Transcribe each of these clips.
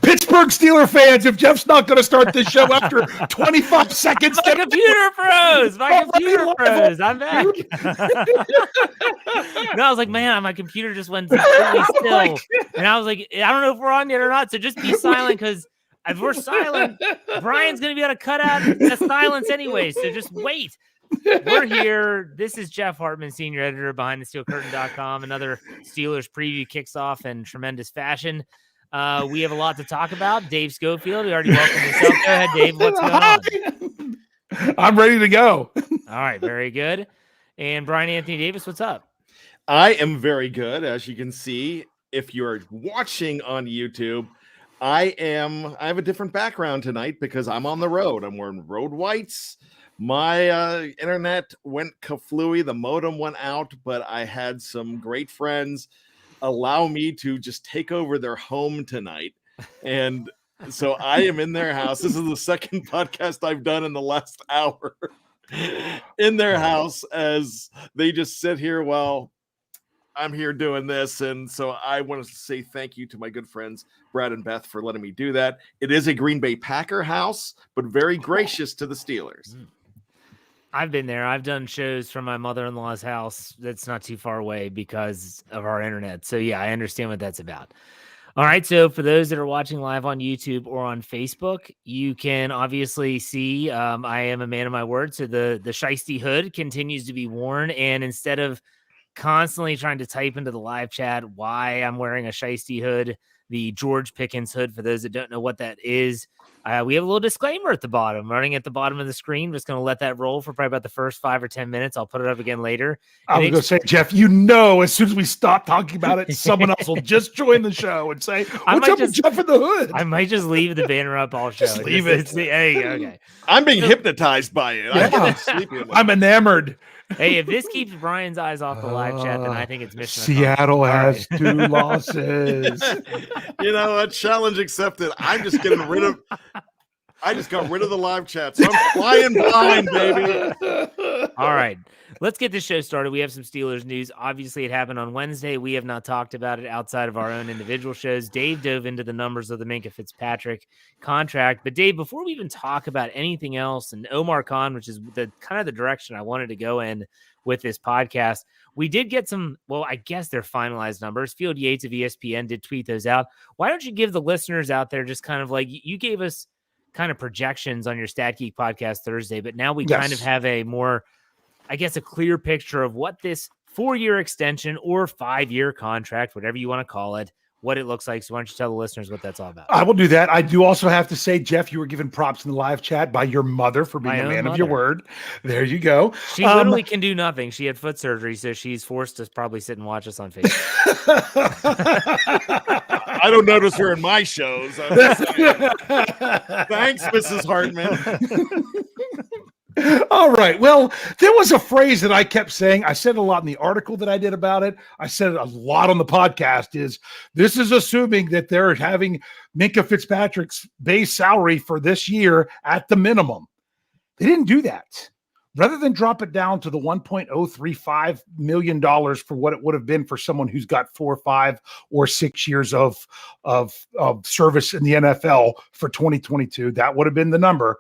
Pittsburgh Steeler fans, if Jeff's not going to start this show after 25 seconds. My computer froze. I'm back. No, I was like, man, my computer just went completely still. And I was like, I don't know if we're on yet or not. So just be silent, because if we're silent, Bryan's going to be able to cut out the silence anyway. So just wait. We're here. This is Jeff Hartman, senior editor of BehindTheSteelCurtain.com. Another Steelers preview kicks off in tremendous fashion. We have a lot to talk about. Dave Schofield, we already welcomed yourself. Go ahead, Dave. What's going on? I'm ready to go. All right, very good. And Bryan Anthony Davis, what's up? I am very good. As you can see, if you're watching on YouTube, I have a different background tonight because I'm on the road. I'm wearing road whites. My internet went kaflooey. The modem went out, but I had some great friends allow me to just take over their home tonight. And so I am in their house. This is the second podcast I've done in the last hour in their house as they just sit here while I'm here doing this. And so I wanted to say thank you to my good friends, Brad and Beth, for letting me do that. It is a Green Bay Packer house, but very gracious to the Steelers. I've been there. I've done shows from my mother-in-law's house that's not too far away because of our internet. So yeah, I understand what that's about. All right. So for those that are watching live on YouTube or on Facebook, you can obviously see I am a man of my word. So the shiesty hood continues to be worn. And instead of constantly trying to type into the live chat why I'm wearing a shiesty hood, the George Pickens hood, for those that don't know what that is, we have a little disclaimer at the bottom, running at the bottom of the screen. I'm just going to let that roll for probably about the first 5 or 10 minutes. I'll put it up again later. I was going to say, Jeff, as soon as we stop talking about it, someone else will just join the show and say, what's up with Jeff in the hood? I might just leave the banner up all show. Just leave it. Hey, okay. I'm being hypnotized by it. Yeah. I'm enamored. Hey, if this keeps Bryan's eyes off the live chat, then I think it's mission Seattle has 2 losses. You know what? Challenge accepted. I just got rid of the live chat, so I'm flying blind, baby. All right, let's get this show started. We have some Steelers news. Obviously, it happened on Wednesday. We have not talked about it outside of our own individual shows. Dave dove into the numbers of the Minkah Fitzpatrick contract. But Dave, before we even talk about anything else, and Omar Khan, which is the kind of the direction I wanted to go in with this podcast, we did get some, well, I guess they're finalized numbers. Field Yates of ESPN did tweet those out. Why don't you give the listeners out there just kind of like, you gave us kind of projections on your Stat Geek podcast Thursday, but now we kind of have a more, I guess, a clear picture of what this 4-year extension or 5-year contract, whatever you want to call it, what it looks like. So why don't you tell the listeners what that's all about? I will do that. I do also have to say, Jeff, you were given props in the live chat by your mother for being a man of your word. There you go. She literally can do nothing. She had foot surgery, so she's forced to probably sit and watch us on Facebook. I don't notice her in my shows. Thanks, Mrs. Hartman. All right. Well, there was a phrase that I kept saying. I said a lot in the article that I did about it. I said it a lot on the podcast. This is assuming that they're having Minkah Fitzpatrick's base salary for this year at the minimum. They didn't do that. Rather than drop it down to the $1.035 million for what it would have been for someone who's got 4, 5, or 6 years of service in the NFL for 2022, that would have been the number.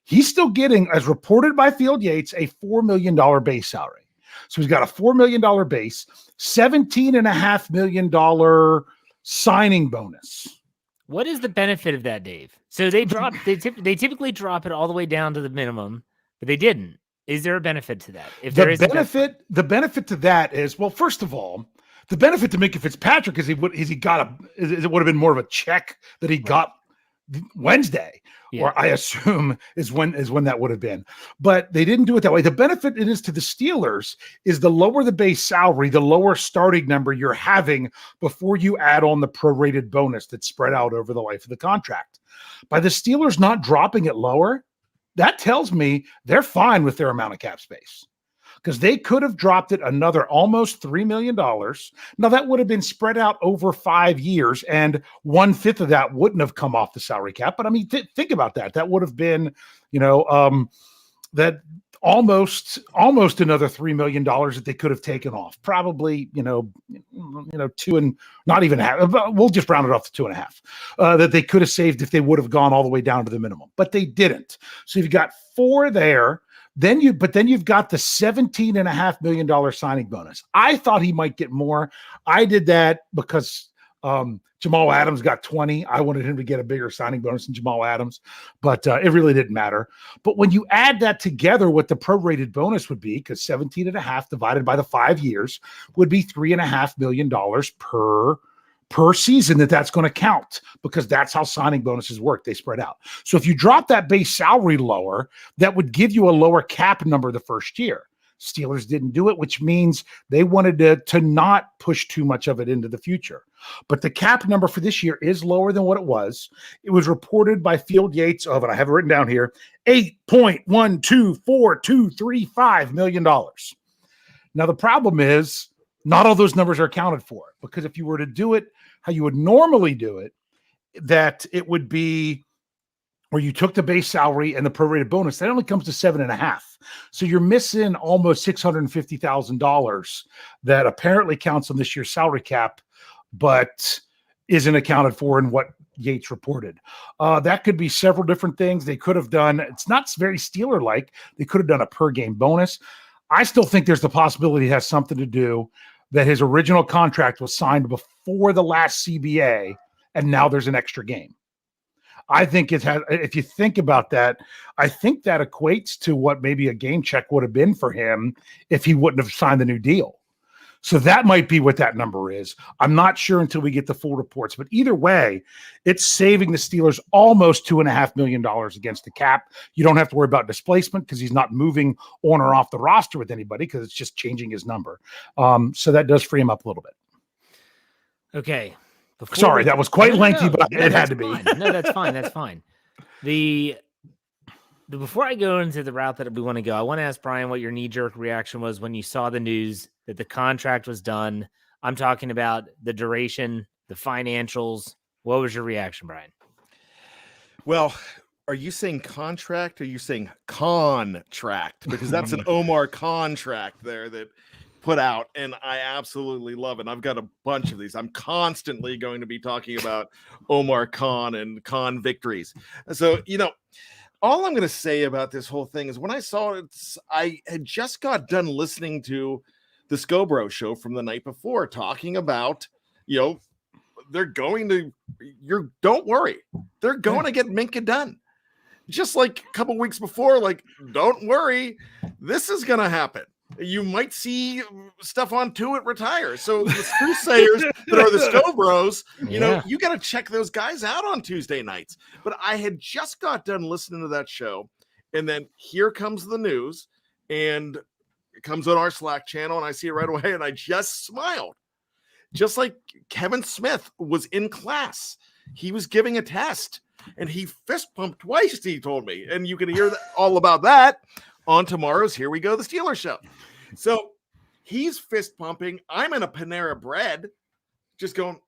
He's still getting, as reported by Field Yates, a $4 million base salary. So he's got a $4 million base, $17.5 million signing bonus. What is the benefit of that, Dave? So they typically drop it all the way down to the minimum, but they didn't. Is there a benefit to that? If there is the benefit to that is, well, first of all, the benefit to Minkah Fitzpatrick is it would have been more of a check that he got Wednesday, or I assume is when that would have been. But they didn't do it that way. The benefit it is to the Steelers is the lower the base salary, the lower starting number you're having before you add on the prorated bonus that's spread out over the life of the contract. By the Steelers not dropping it lower, that tells me they're fine with their amount of cap space, because they could have dropped it another almost $3 million. Now, that would have been spread out over 5 years, and 1/5 of that wouldn't have come off the salary cap. But I mean, think about that. That would have been, that almost another $3 million that they could have taken off. Probably, two and not even half. We'll just round it off to 2.5 that they could have saved if they would have gone all the way down to the minimum, but they didn't. So you've got 4 there. Then you've got the $17.5 million signing bonus. I thought he might get more. I did that because Jamal Adams got 20. I wanted him to get a bigger signing bonus than Jamal Adams, but it really didn't matter. But when you add that together, what the prorated bonus would be, because 17.5 divided by the 5 years would be $3.5 million per season that's going to count, because that's how signing bonuses work. They spread out. So if you drop that base salary lower, that would give you a lower cap number the first year. Steelers didn't do it, which means they wanted to not push too much of it into the future. But the cap number for this year is lower than what it was. It was reported by Field Yates of, and I have it written down here, $8.124235 million. Now, the problem is not all those numbers are accounted for, because if you were to do it how you would normally do it, that it would be where you took the base salary and the prorated bonus, that only comes to 7.5. So you're missing almost $650,000 that apparently counts on this year's salary cap, but isn't accounted for in what Yates reported. That could be several different things they could have done. It's not very Steeler-like. They could have done a per game bonus. I still think there's the possibility it has something to do that his original contract was signed before the last CBA, and now there's an extra game. I think if you think about that, I think that equates to what maybe a game check would have been for him if he wouldn't have signed the new deal. So that might be what that number is. I'm not sure until we get the full reports, but either way, it's saving the Steelers almost $2.5 million against the cap. You don't have to worry about displacement because he's not moving on or off the roster with anybody, because it's just changing his number. So that does free him up a little bit. Okay. Sorry, that was quite lengthy, but it had to be. No, that's fine. That's fine. Before I go into the route that we want to go, I want to ask Bryan what your knee-jerk reaction was when you saw the news that the contract was done. I'm talking about the duration, the financials. What was your reaction, Bryan? Well, are you saying contract or are you saying contract? Because that's an Omar contract there that put out, and I absolutely love it. And I've got a bunch of these. I'm constantly going to be talking about Omar Khan and Khan victories. So, all I'm going to say about this whole thing is when I saw it, I had just got done listening to the Scobro show from the night before, talking about, they're going to, don't worry, they're going to get Minkah done. Just like a couple weeks before, like, don't worry, this is going to happen. You might see stuff on Tuitt retire. So the Crusaders that are the Scobros, you got to check those guys out on Tuesday nights. But I had just got done listening to that show, and then here comes the news, and it comes on our Slack channel, and I see it right away, and I just smiled. Just like Kevin Smith was in class. He was giving a test, and he fist pumped twice, he told me. And you can hear all about that on tomorrow's Here We Go, the Steelers show. So he's fist pumping. I'm in a Panera Bread just going,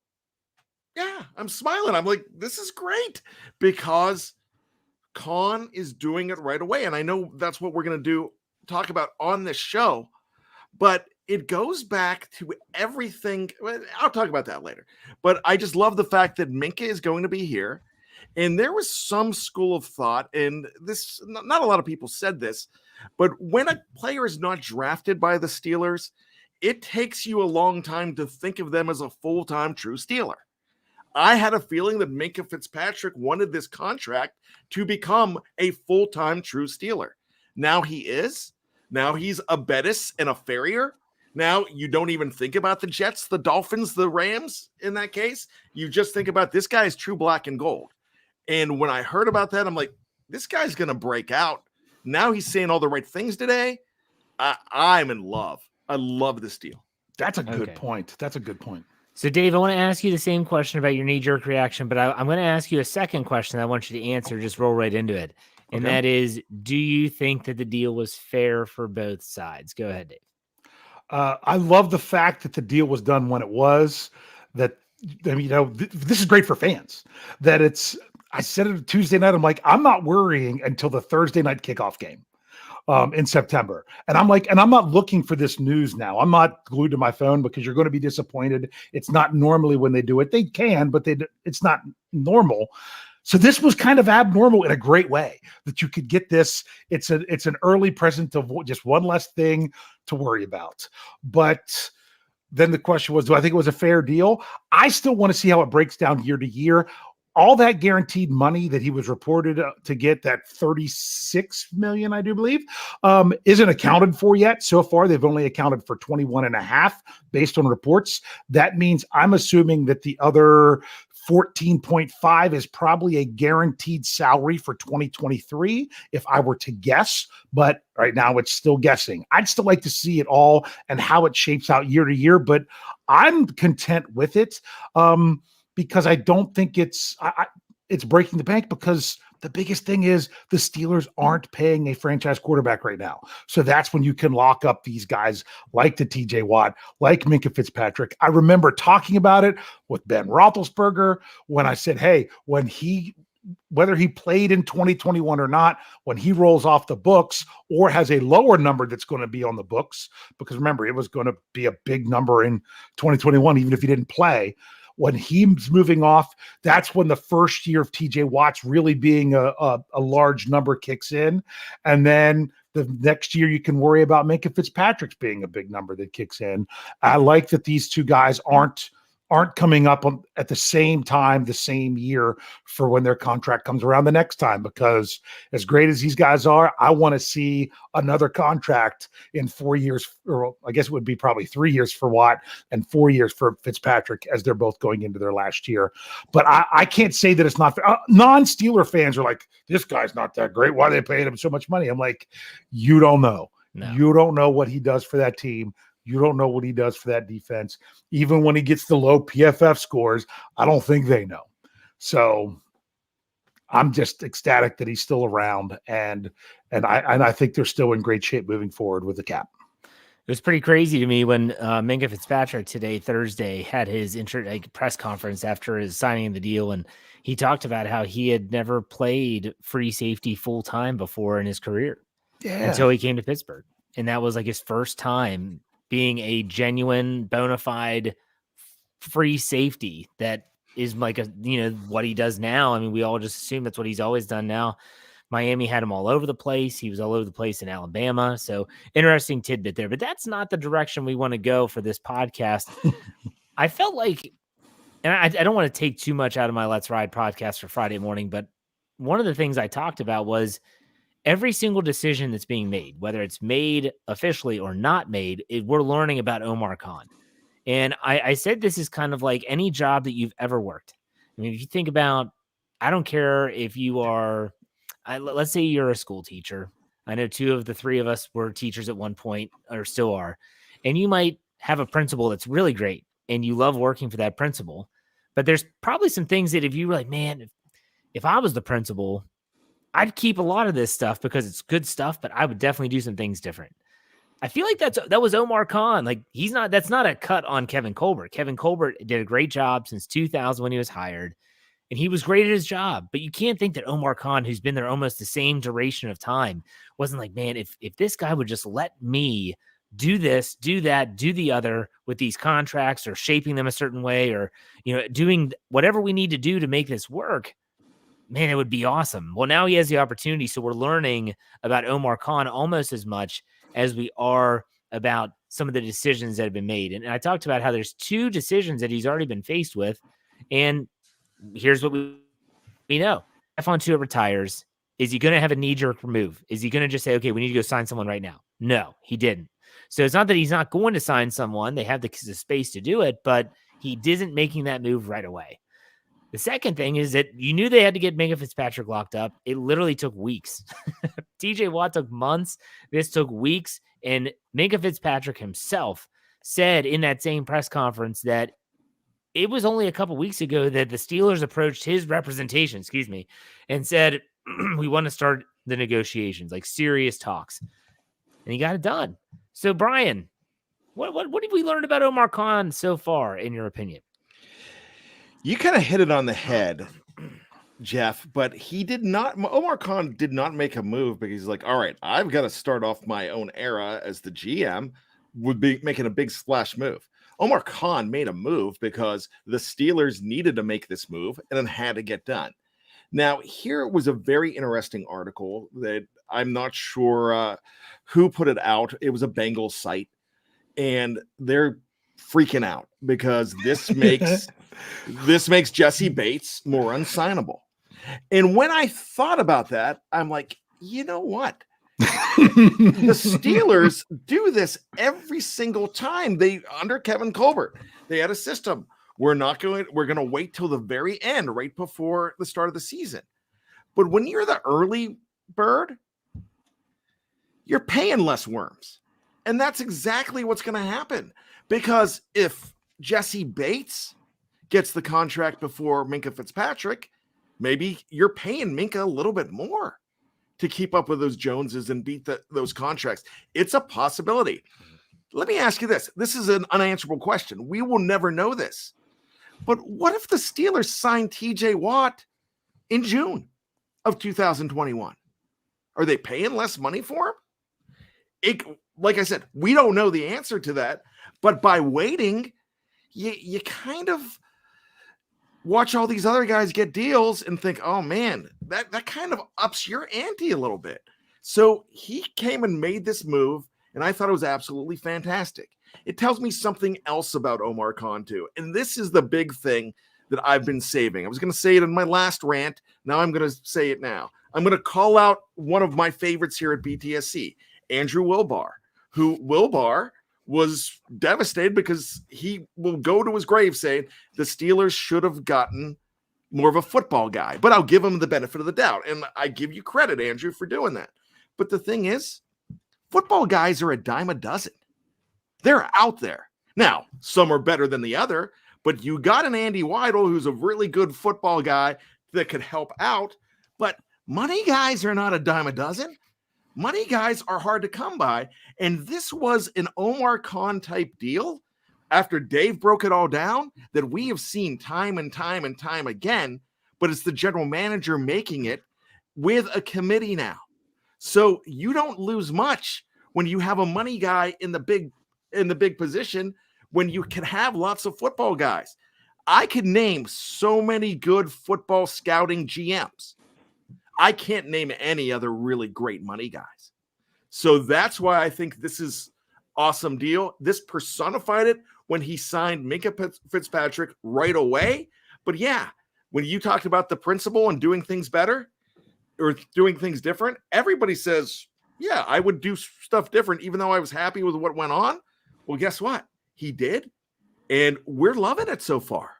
yeah, I'm smiling. I'm like, this is great, because Khan is doing it right away. And I know that's what we're going to talk about on this show, but it goes back to everything. I'll talk about that later, but I just love the fact that Minkah is going to be here. And there was some school of thought, and this, not a lot of people said this, but when a player is not drafted by the Steelers, it takes you a long time to think of them as a full-time true Steeler. I had a feeling that Minkah Fitzpatrick wanted this contract to become a full-time true Steeler. Now he is. Now he's a Bettis and a Farrier. Now you don't even think about the Jets, the Dolphins, the Rams in that case. You just think about this guy's true black and gold. And when I heard about that, I'm like, this guy's going to break out. Now he's saying all the right things today. I'm in love. I love this deal. That's a good point. That's a good point. So, Dave, I want to ask you the same question about your knee-jerk reaction, but I'm going to ask you a second question I want you to answer. Just roll right into it. And that is, do you think that the deal was fair for both sides? Go ahead, Dave. I love the fact that the deal was done when it was. That, this is great for fans. That I said it Tuesday night. I'm like, I'm not worrying until the Thursday night kickoff game. in September. And I'm like, and I'm not looking for this news now. I'm not glued to my phone because you're going to be disappointed. It's not normally when they do it. They can, but it's not normal. So this was kind of abnormal in a great way that you could get this. It's an early present of just one less thing to worry about. But then the question was, do I think it was a fair deal? I still want to see how it breaks down year to year. All that guaranteed money that he was reported to get, that 36 million, I do believe, isn't accounted for yet. So far, they've only accounted for 21 and a half based on reports. That means I'm assuming that the other 14.5 is probably a guaranteed salary for 2023, if I were to guess. But right now it's still guessing. I'd still like to see it all and how it shapes out year to year, but I'm content with it. Because I don't think it's breaking the bank, because the biggest thing is the Steelers aren't paying a franchise quarterback right now. So that's when you can lock up these guys like the TJ Watt, like Minkah Fitzpatrick. I remember talking about it with Ben Roethlisberger when I said, hey, whether he played in 2021 or not, when he rolls off the books or has a lower number that's going to be on the books, because remember, it was going to be a big number in 2021, even if he didn't play. When he's moving off, that's when the first year of TJ Watt's really being a large number kicks in. And then the next year you can worry about Minkah Fitzpatrick's being a big number that kicks in. I like that these two guys aren't coming up at the same time, the same year, for when their contract comes around the next time, because as great as these guys are, I want to see another contract in 4 years, or I guess it would be probably 3 years for Watt and 4 years for Fitzpatrick, as they're both going into their last year. But I can't say that it's not fair. Non-Steeler fans are like, this guy's not that great. Why are they paying him so much money? I'm like, you don't know. No. You don't know what he does for that team. You don't know what he does for that defense. Even when he gets the low PFF scores, I don't think they know. So I'm just ecstatic that he's still around, and I think they're still in great shape moving forward with the cap. It was pretty crazy to me when Minkah Fitzpatrick today, Thursday, had his press conference after his signing of the deal, and he talked about how he had never played free safety full time before in his career until he came to Pittsburgh, and that was like his first time being a genuine, bona fide free safety. That is like what he does now. I mean, we all just assume that's what he's always done now. Miami had him all over the place. He was all over the place in Alabama. So interesting tidbit there, but that's not the direction we want to go for this podcast. I felt like, and I don't want to take too much out of my Let's Ride podcast for Friday morning, but one of the things I talked about was every single decision that's being made, whether it's made officially or not made, we're learning about Omar Khan. And I said this is kind of like any job that you've ever worked. I mean, if you think about, I don't care if you are, let's say you're a school teacher. I know 2 of the 3 of us were teachers at one point, or still are. And you might have a principal that's really great and you love working for that principal. But there's probably some things that if you were like, man, if I was the principal, I'd keep a lot of this stuff because it's good stuff, but I would definitely do some things different. I feel like that was Omar Khan. Like, that's not a cut on Kevin Colbert. Kevin Colbert did a great job since 2000 when he was hired, and he was great at his job. But you can't think that Omar Khan, who's been there almost the same duration of time, wasn't like, man, if this guy would just let me do this, do that, do the other with these contracts, or shaping them a certain way, or doing whatever we need to do to make this work, man, it would be awesome. Well, now he has the opportunity, so we're learning about Omar Khan almost as much as we are about some of the decisions that have been made. And I talked about how there's 2 decisions that he's already been faced with, and here's what we know. Stephon Tuitt retires. Is he going to have a knee-jerk move? Is he going to just say, okay, we need to go sign someone right now? No, he didn't. So it's not that he's not going to sign someone. They have the space to do it, but he isn't making that move right away. The second thing is that you knew they had to get Minkah Fitzpatrick locked up. It literally took weeks. TJ Watt took months. This took weeks. And Minkah Fitzpatrick himself said in that same press conference that it was only a couple weeks ago that the Steelers approached his representation, and said, we want to start the negotiations, like serious talks. And he got it done. So, Bryan, what have we learned about Omar Khan so far, in your opinion? You kind of hit it on the head. Jeff, but he did not. Omar Khan did not make a move because he's like, all right, I've got to start off my own era as the GM, would be making a big splash move. Omar Khan made a move because the Steelers needed to make this move and it had to get done. Now, here was a very interesting article that I'm not sure who put it out. It was a Bengals site, and they're freaking out because this makes Jesse Bates more unsignable. And when I thought about that, I'm like, you know what? The Steelers do this every single time. Under Kevin Colbert, they had a system. We're going to wait till the very end, right before the start of the season. But when you're the early bird, you're paying less worms. And that's exactly what's going to happen. Because if Jesse Bates gets the contract before Minkah Fitzpatrick, maybe you're paying Minkah a little bit more to keep up with those Joneses and beat those contracts. It's a possibility. Let me ask you this. This is an unanswerable question. We will never know this. But what if the Steelers signed TJ Watt in June of 2021? Are they paying less money for him? Like I said, we don't know the answer to that. But by waiting, you kind of watch all these other guys get deals and think, oh, man, that kind of ups your ante a little bit. So he came and made this move, and I thought it was absolutely fantastic. It tells me something else about Omar Khan, too. And this is the big thing that I've been saving. I was going to say it in my last rant. Now I'm going to say it now. I'm going to call out one of my favorites here at BTSC, Andrew Wilbar, who Wilbar was devastated because he will go to his grave saying the Steelers should have gotten more of a football guy. But I'll give him the benefit of the doubt. And I give you credit, Andrew, for doing that. But the thing is, football guys are a dime a dozen. They're out there. Now, some are better than the other, but you got an Andy Weidel who's a really good football guy that could help out. But money guys are not a dime a dozen. Money guys are hard to come by. And this was an Omar Khan type deal after Dave broke it all down that we have seen time and time and time again, but it's the general manager making it with a committee now. So you don't lose much when you have a money guy in the big position when you can have lots of football guys. I could name so many good football scouting GMs. I can't name any other really great money guys. So that's why I think this is awesome deal. This personified it when he signed Minkah Fitzpatrick right away. But yeah, when you talked about the principle and doing things better or doing things different, everybody says, yeah, I would do stuff different, even though I was happy with what went on. Well, guess what? He did. And we're loving it so far,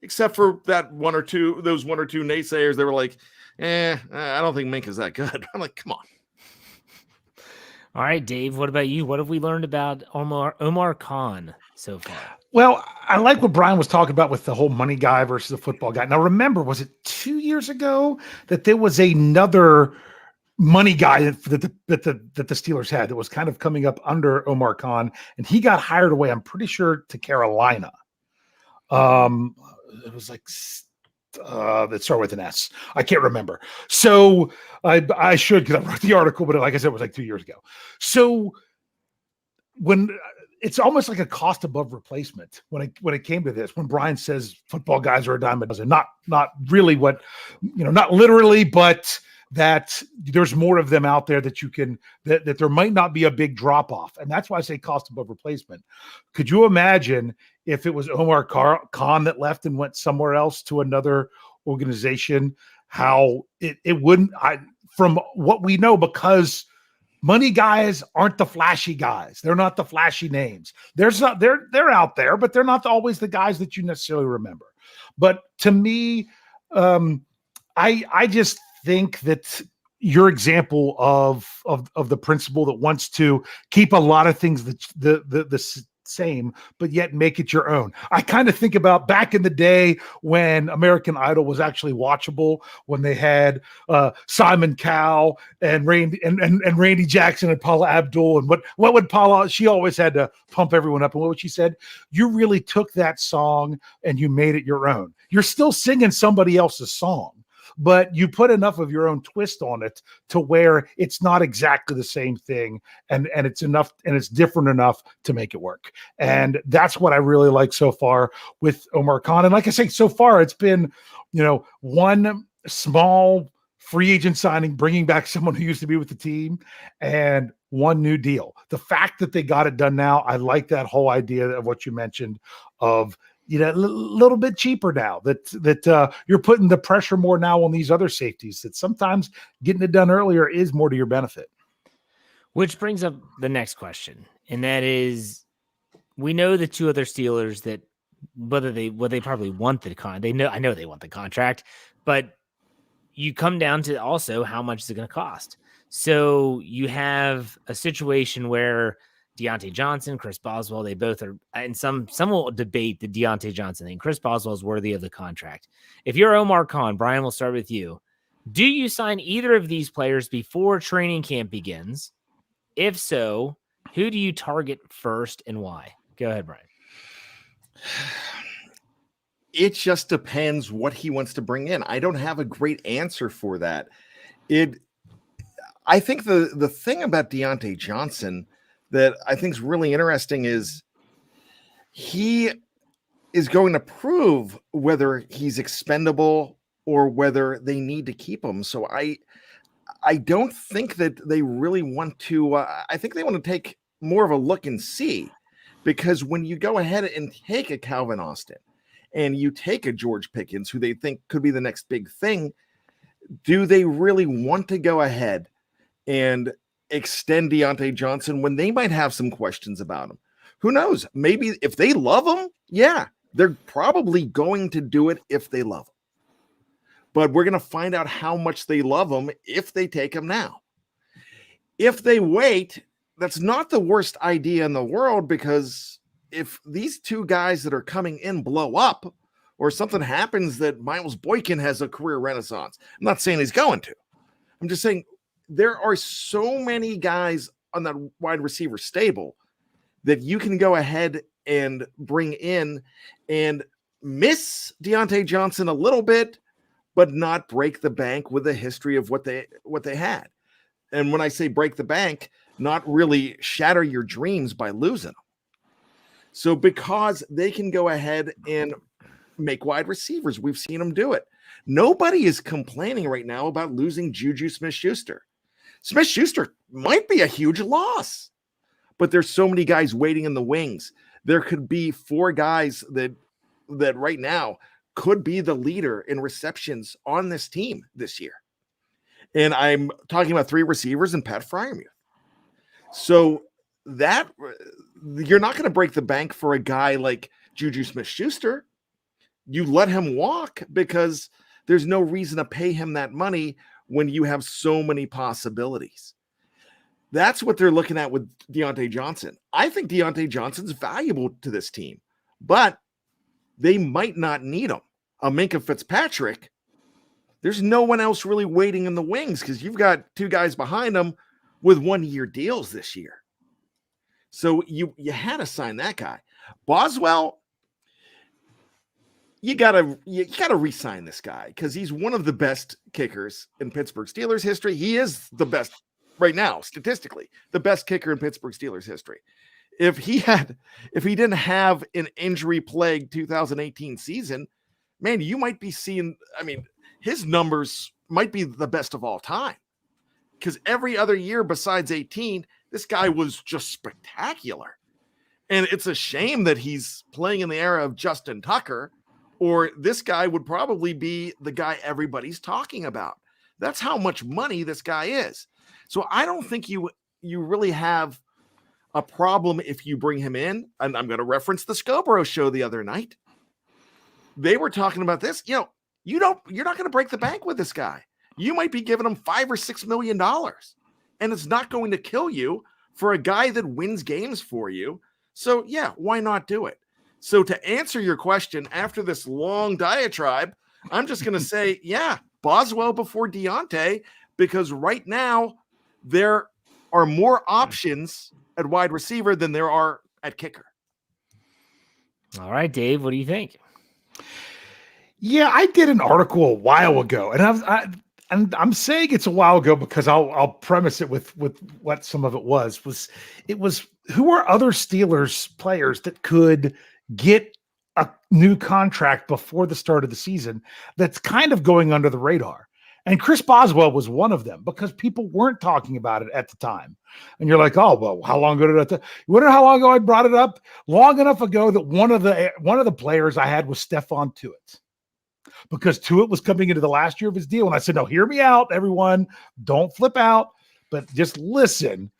except for those one or two naysayers. They were like, I don't think Minkah's that good. I'm like, come on. All right, Dave, what about you? What have we learned about Omar Khan so far? Well, I like what Bryan was talking about with the whole money guy versus the football guy. Now, remember, was it 2 years ago that there was another money guy that the Steelers had that was kind of coming up under Omar Khan, and he got hired away, I'm pretty sure, to Carolina. It was like that started with an S. I can't remember. So I should, because I wrote the article, but like I said, it was like 2 years ago. So when it's almost like a cost above replacement when it came to this, when Bryan says football guys are a dime a dozen, not really what, not literally, but that there's more of them out there that you can, that there might not be a big drop off. And that's why I say cost above replacement. Could you imagine if it was Omar Khan that left and went somewhere else to another organization, how it wouldn't, from what we know, because money guys aren't the flashy guys. They're not the flashy names. They're out there, but they're not always the guys that you necessarily remember. But to me, I just think that your example of the principal that wants to keep a lot of things the same, but yet make it your own. I kind of think about back in the day when American Idol was actually watchable, when they had Simon Cowell and Randy Jackson and Paula Abdul, and what would Paula? She always had to pump everyone up, and what she said, you really took that song and you made it your own. You're still singing somebody else's song, but you put enough of your own twist on it to where it's not exactly the same thing, and it's enough and it's different enough to make it work. And that's what I really like so far with Omar Khan. And like I say, so far it's been, one small free agent signing, bringing back someone who used to be with the team, and one new deal. The fact that they got it done now, I like that whole idea of what you mentioned of, a little bit cheaper now, that you're putting the pressure more now on these other safeties, that sometimes getting it done earlier is more to your benefit. Which brings up the next question. And that is, we know the two other Steelers that they probably want I know they want the contract, but you come down to also how much is it going to cost. So you have a situation where Deontay Johnson, Chris Boswell, they both are, and some will debate the Deontay Johnson thing. Chris Boswell is worthy of the contract. If you're Omar Khan, Bryan, we'll start with you. Do you sign either of these players before training camp begins? If so, who do you target first and why? Go ahead, Bryan. It just depends what he wants to bring in. I don't have a great answer for that. I think the thing about Deontay Johnson that I think is really interesting is he is going to prove whether he's expendable or whether they need to keep him. So I don't think that they really want to. I think they want to take more of a look and see, because when you go ahead and take a Calvin Austin and you take a George Pickens, who they think could be the next big thing, do they really want to go ahead and extend Deontay Johnson when they might have some questions about him? Who knows? Maybe if they love him, yeah, they're probably going to do it if they love him. But we're going to find out how much they love him if they take him now. If they wait, that's not the worst idea in the world, because if these two guys that are coming in blow up, or something happens that Miles Boykin has a career renaissance, I'm not saying he's going to. I'm just saying there are so many guys on that wide receiver stable that you can go ahead and bring in and miss Deontay Johnson a little bit, but not break the bank with a history of what they had. And when I say break the bank, not really shatter your dreams by losing them. So because they can go ahead and make wide receivers, we've seen them do it. Nobody is complaining right now about losing Juju Smith-Schuster. Smith-Schuster might be a huge loss, but there's so many guys waiting in the wings. There could be 4 guys that right now could be the leader in receptions on this team this year. And I'm talking about 3 receivers and Pat Freiermuth. So that you're not going to break the bank for a guy like Juju Smith-Schuster. You let him walk because there's no reason to pay him that money when you have so many possibilities. That's what they're looking at with Deontay Johnson. I think Deontay Johnson's valuable to this team, but they might not need him. A Minkah Fitzpatrick, there's no one else really waiting in the wings because you've got 2 guys behind him with 1-year deals this year. So you had to sign that guy. Boswell, you gotta re-sign this guy because he's one of the best kickers in Pittsburgh Steelers history. He is the best right now, statistically, the best kicker in Pittsburgh Steelers history. If he didn't have an injury-plagued 2018 season, man, you might be seeing, his numbers might be the best of all time. Because every other year besides 18, this guy was just spectacular. And it's a shame that he's playing in the era of Justin Tucker, or this guy would probably be the guy everybody's talking about. That's how much money this guy is. So I don't think you really have a problem if you bring him in. And I'm going to reference the Scobro show the other night. They were talking about this. You're not going to break the bank with this guy. You might be giving him $5 or $6 million, and it's not going to kill you for a guy that wins games for you. So yeah, why not do it? So to answer your question, after this long diatribe, I'm just going to say, yeah, Boswell before Deontay, because right now there are more options at wide receiver than there are at kicker. All right, Dave, what do you think? Yeah, I did an article a while ago, and I'm saying it's a while ago because I'll premise it with what some of it was who are other Steelers players that could get a new contract before the start of the season that's kind of going under the radar. And Chris Boswell was one of them because people weren't talking about it at the time. And you're like, oh, well, how long ago did you wonder how long ago I brought it up? Long enough ago that one of the players I had was Stephon Tuitt, because Tuitt was coming into the last year of his deal. And I said, no, hear me out, everyone. Don't flip out, but just listen.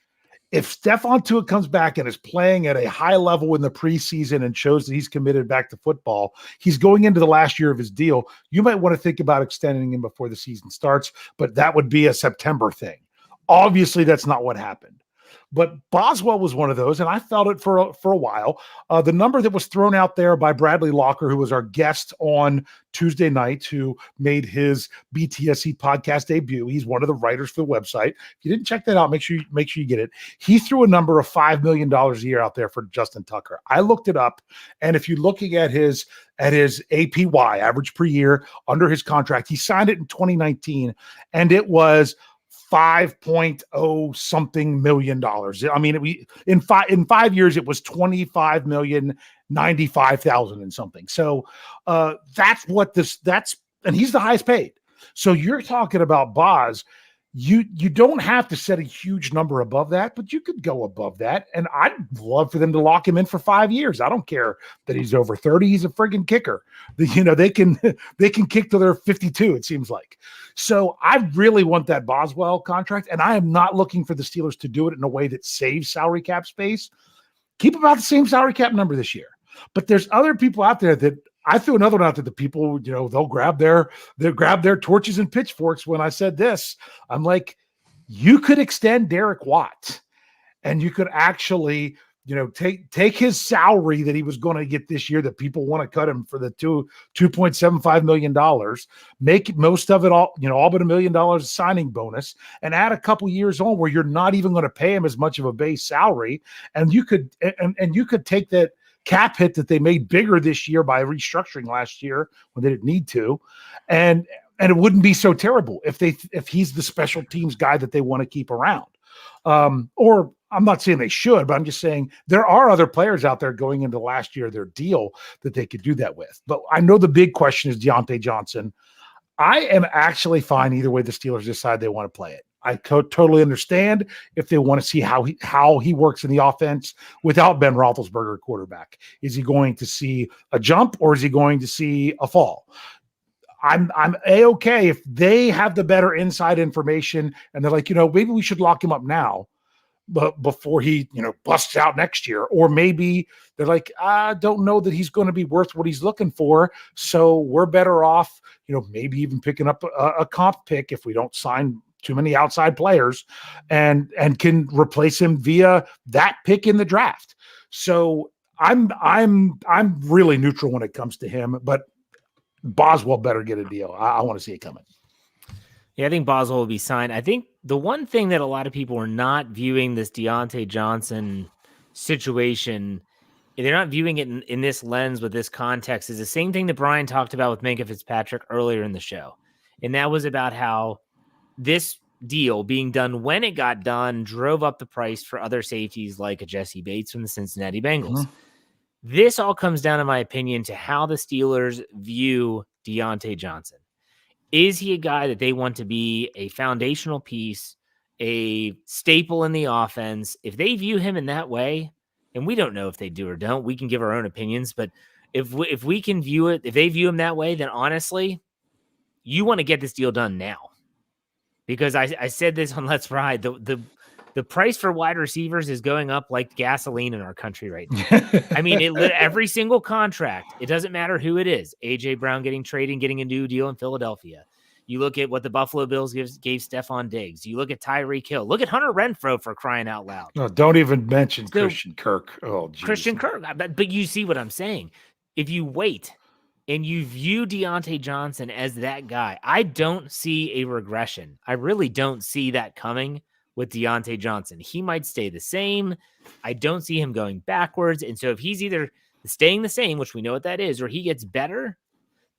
If Stephon Tuitt comes back and is playing at a high level in the preseason and shows that he's committed back to football, he's going into the last year of his deal. You might want to think about extending him before the season starts, but that would be a September thing. Obviously, that's not what happened. But Boswell was one of those, and I felt it for a while. The number that was thrown out there by Bradley Locker, who was our guest on Tuesday night, who made his BTSC podcast debut. He's one of the writers for the website. If you didn't check that out, make sure you get it. He threw a number of $5 million a year out there for Justin Tucker. I looked it up, and if you're looking at his APY, average per year, under his contract, he signed it in 2019, and it was $5.0 something million. I mean, in 5 years, it was $25,095,000 and something. So that's and he's the highest paid. So you're talking about Boz. You don't have to set a huge number above that, but you could go above that. And I'd love for them to lock him in for 5 years. I don't care that he's over 30. He's a friggin' kicker. They can kick till they're 52, it seems like. So I really want that Boswell contract, and I am not looking for the Steelers to do it in a way that saves salary cap space. Keep about the same salary cap number this year. But there's other people out there that I threw another one out that the people, they'll grab their torches and pitchforks when I said this. I'm like, you could extend Derek Watt, and you could actually, take his salary that he was going to get this year that people want to cut him for the $2.75 million, make most of it all but $1 million signing bonus, and add a couple years on where you're not even going to pay him as much of a base salary. And you could, and you could take that cap hit that they made bigger this year by restructuring last year when they didn't need to. And it wouldn't be so terrible if he's the special teams guy that they want to keep around. Or I'm not saying they should, but I'm just saying there are other players out there going into last year, their deal, that they could do that with. But I know the big question is Deontay Johnson. I am actually fine either way the Steelers decide they want to play it. I totally understand if they want to see how he works in the offense without Ben Roethlisberger quarterback. Is he going to see a jump, or is he going to see a fall? I'm A-okay if they have the better inside information and they're like, maybe we should lock him up now, but before he, busts out next year. Or maybe they're like, I don't know that he's going to be worth what he's looking for, so we're better off, maybe even picking up a comp pick if we don't sign too many outside players, and can replace him via that pick in the draft. So I'm really neutral when it comes to him, but Boswell better get a deal. I want to see it coming. Yeah, I think Boswell will be signed. I think the one thing that a lot of people are not viewing this Deontay Johnson situation, they're not viewing it in this lens with this context, is the same thing that Bryan talked about with Minkah Fitzpatrick earlier in the show. And that was about how this deal being done when it got done drove up the price for other safeties like a Jesse Bates from the Cincinnati Bengals. Mm-hmm. This all comes down, in my opinion, to how the Steelers view Deontay Johnson. Is he a guy that they want to be a foundational piece, a staple in the offense? If they view him in that way, and we don't know if they do or don't, we can give our own opinions, but if we can view it, if they view him that way, then honestly, you want to get this deal done now. Because I said this on Let's Ride, the price for wide receivers is going up like gasoline in our country right now. I mean, every single contract, it doesn't matter who it is. A.J. Brown getting traded, getting a new deal in Philadelphia. You look at what the Buffalo Bills gave Stephon Diggs. You look at Tyreek Hill. Look at Hunter Renfrow, for crying out loud. No, don't even mention Christian Kirk. Oh, geez. Christian Kirk. But you see what I'm saying. If you wait and you view Deontay Johnson as that guy, I don't see a regression. I really don't see that coming with Deontay Johnson. He might stay the same. I don't see him going backwards. And so if he's either staying the same, which we know what that is, or he gets better,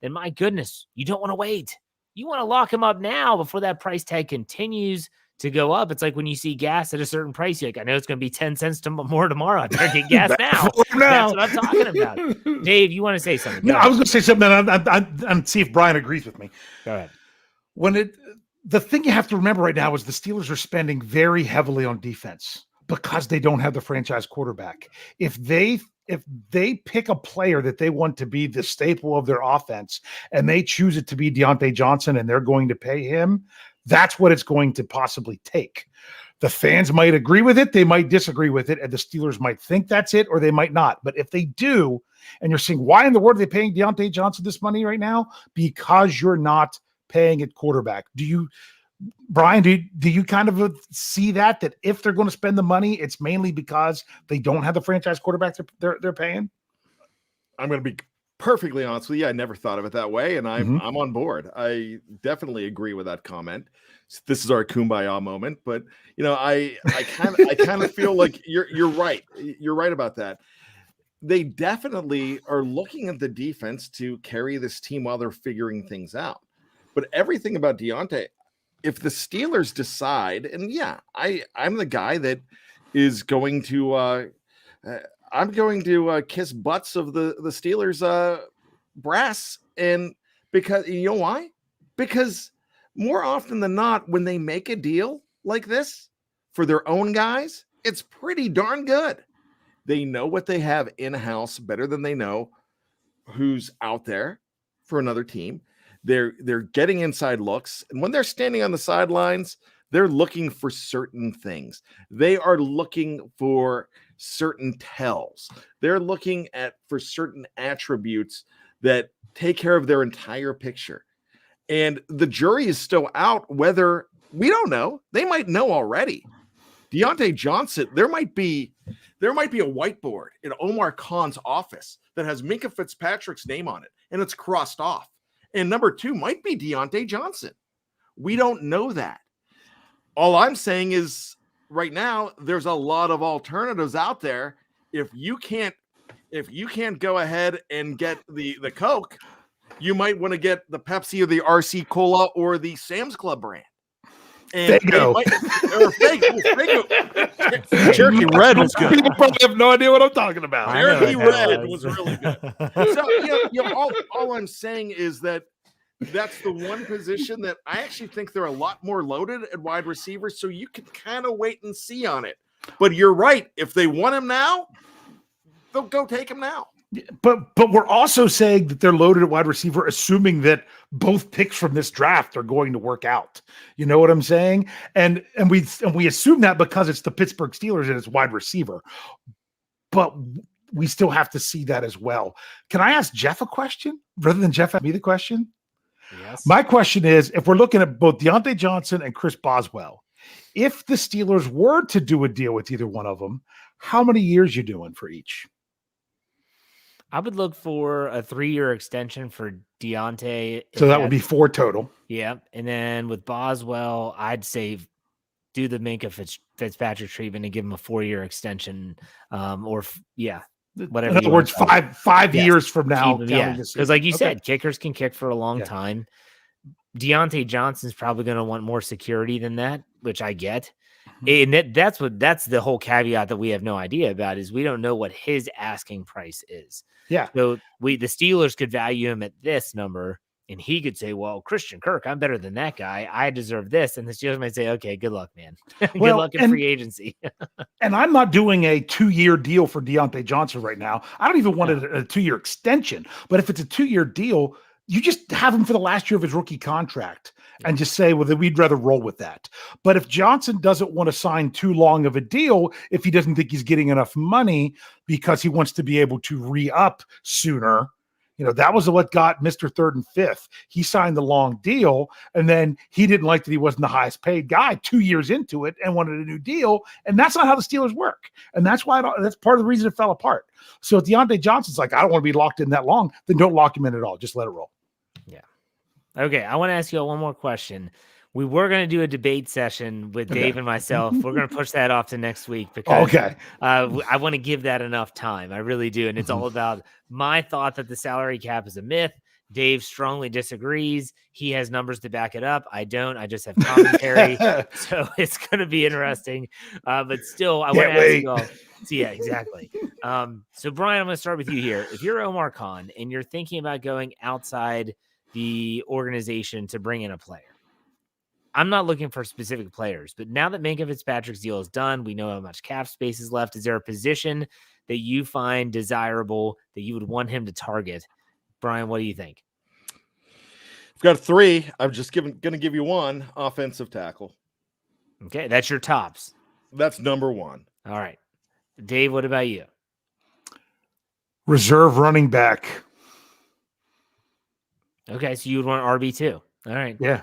then my goodness, you don't want to wait. You want to lock him up now before that price tag continues to go up. It's like when you see gas at a certain price, you're like, I know it's going to be 10 cents more tomorrow. I better get gas now. That's what I'm talking about. Dave, you want to say something? No, I was going to say something and see if Bryan agrees with me. Go ahead. The thing you have to remember right now is the Steelers are spending very heavily on defense because they don't have the franchise quarterback. If they pick a player that they want to be the staple of their offense and they choose it to be Deontay Johnson and they're going to pay him, that's what it's going to possibly take. The fans might agree with it. They might disagree with it. And the Steelers might think that's it, or they might not. But if they do, and you're saying, why in the world are they paying Deontay Johnson this money right now? Because you're not paying at quarterback. Bryan, do you kind of see that if they're going to spend the money, it's mainly because they don't have the franchise quarterback they're paying? I'm going to be perfectly honest with you. I never thought of it that way, and I'm on board. I definitely agree with that comment. This is our kumbaya moment, but I kind of feel like you're right. You're right about that. They definitely are looking at the defense to carry this team while they're figuring things out. But everything about Deontay, if the Steelers decide, and I'm the guy that is going to I'm going to kiss butts of the Steelers brass, and because you know why? Because more often than not, when they make a deal like this for their own guys, it's pretty darn good. They know what they have in-house better than they know who's out there for another team. They're getting inside looks, and when they're standing on the sidelines, they're looking for certain things. They are looking for certain tells. They're looking for certain attributes that take care of their entire picture. And the jury is still out whether we don't know. They might know already. Deontay Johnson, there might be a whiteboard in Omar Khan's office that has Minkah Fitzpatrick's name on it, and it's crossed off. And number 2 might be Deontay Johnson. We don't know that. All I'm saying is right now, there's a lot of alternatives out there. If you can't go ahead and get the Coke, you might want to get the Pepsi or the RC Cola or the Sam's Club brand. And Cherokee Red was good. People probably have no idea what I'm talking about. Cherokee Red was really good. So all I'm saying is that's the one position that I actually think they're a lot more loaded at wide receiver. So you can kind of wait and see on it. But you're right. If they want him now, they'll go take him now. But we're also saying that they're loaded at wide receiver, assuming that both picks from this draft are going to work out. You know what I'm saying? And we assume that because it's the Pittsburgh Steelers and it's wide receiver. But we still have to see that as well. Can I ask Jeff a question rather than Jeff ask me the question? Yes. My question is, if we're looking at both Deontay Johnson and Chris Boswell, if the Steelers were to do a deal with either one of them, how many years you doing for each? I would look for a 3-year extension for Deontay. So that would be 4 total. Yeah. And then with Boswell, I'd say do the Minkah Fitzpatrick treatment and give him a 4-year extension. Whatever. In other words, five years from now. Because like you said, kickers can kick for a long time. Deontay Johnson's probably going to want more security than that, which I get. And that's the whole caveat that we have no idea about is we don't know what his asking price is. Yeah. So the Steelers could value him at this number, and he could say, well, Christian Kirk, I'm better than that guy. I deserve this. And the Steelers might say, okay, good luck, man. Good luck in free agency. And I'm not doing a 2-year deal for Deontay Johnson right now. I don't even want a 2-year extension. But if it's a 2-year deal, you just have him for the last year of his rookie contract and just say, well, then we'd rather roll with that. But if Johnson doesn't want to sign too long of a deal, if he doesn't think he's getting enough money because he wants to be able to re-up sooner, that was what got Mr. 3rd and 5th. He signed the long deal, and then he didn't like that he wasn't the highest paid guy 2 years into it and wanted a new deal. And that's not how the Steelers work. And that's why that's part of the reason it fell apart. So if Deontay Johnson's like, I don't want to be locked in that long, then don't lock him in at all. Just let it roll. Yeah. Okay. I want to ask you one more question. We were going to do a debate session with Dave and myself. We're going to push that off to next week because I want to give that enough time. I really do. And it's all about my thought that the salary cap is a myth. Dave strongly disagrees. He has numbers to back it up. I don't. I just have commentary. So it's going to be interesting. But still, I want to ask you all. So yeah, exactly. So Bryan, I'm going to start with you here. If you're Omar Khan and you're thinking about going outside the organization to bring in a player, I'm not looking for specific players, but now that Minkah Fitzpatrick's deal is done, we know how much cap space is left. Is there a position that you find desirable that you would want him to target? Bryan, what do you think? I've got 3. I'm just going to give you one: offensive tackle. Okay, that's your tops. That's number 1. All right. Dave, what about you? Reserve running back. Okay, so you would want RB2. All right. Yeah.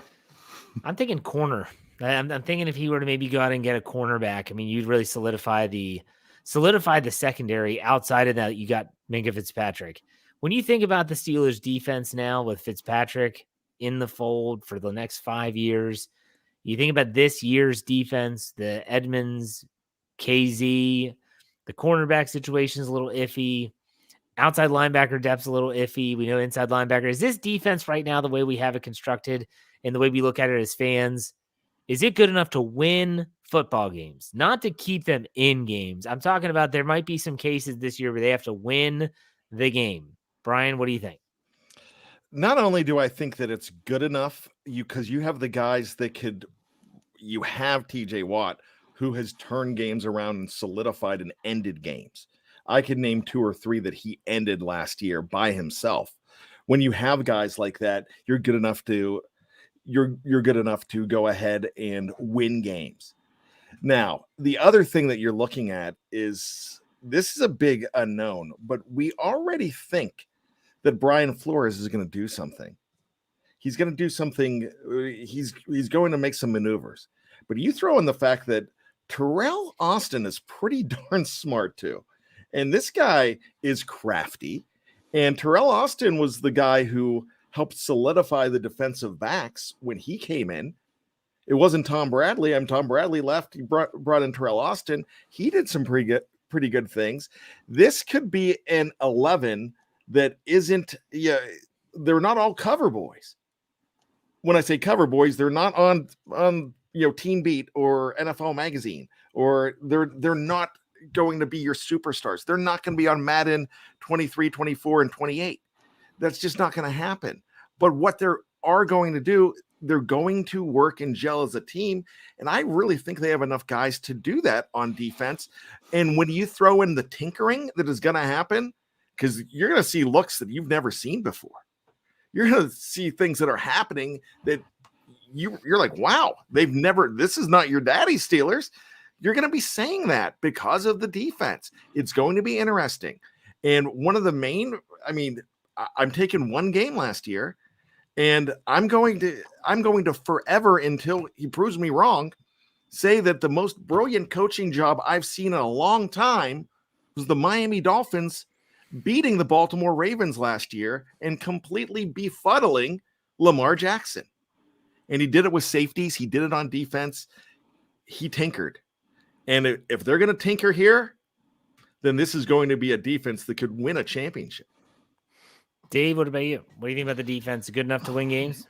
I'm thinking corner. I'm thinking if he were to maybe go out and get a cornerback, I mean, you'd really solidify the secondary. Outside of that, you got Minkah Fitzpatrick. When you think about the Steelers defense now with Fitzpatrick in the fold for the next 5 years, you think about this year's defense, the Edmonds, KZ, the cornerback situation is a little iffy. Outside linebacker depth's a little iffy. We know inside linebacker. Is this defense right now, the way we have it constructed and the way we look at it as fans, is it good enough to win football games? Not to keep them in games. I'm talking about there might be some cases this year where they have to win the game. Bryan, what do you think? Not only do I think that it's good enough, because you have the guys that you have TJ Watt, who has turned games around and solidified and ended games. I could name 2 or 3 that he ended last year by himself. When you have guys like that, you're good enough to go ahead and win games. Now, the other thing that you're looking at is, this is a big unknown, but we already think that Brian Flores is going to do something. He's going to do something. He's going to make some maneuvers. But you throw in the fact that Terrell Austin is pretty darn smart too. And this guy is crafty. And Terrell Austin was the guy who helped solidify the defensive backs when he came in. It wasn't Tom Bradley. Tom Bradley left. He brought in Terrell Austin. He did some pretty good things. This could be an 11 that isn't. Yeah, they're not all cover boys. When I say cover boys, they're not on Teen Beat or NFL Magazine, or they're not going to be your superstars. They're not going to be on Madden 23, 24, and 28. That's just not going to happen. But what they are going to do, they're going to work and gel as a team. And I really think they have enough guys to do that on defense. And when you throw in the tinkering that is going to happen, because you're going to see looks that you've never seen before. You're going to see things that are happening that you're like, wow, this is not your daddy's Steelers. You're going to be saying that because of the defense. It's going to be interesting. And one of the main, I'm taking one game last year, and I'm going to forever, until he proves me wrong, say that the most brilliant coaching job I've seen in a long time was the Miami Dolphins beating the Baltimore Ravens last year and completely befuddling Lamar Jackson. And he did it with safeties. He did it on defense. He tinkered. And if they're going to tinker here, then this is going to be a defense that could win a championship. Dave, what about you? What do you think about the defense? Good enough to win games?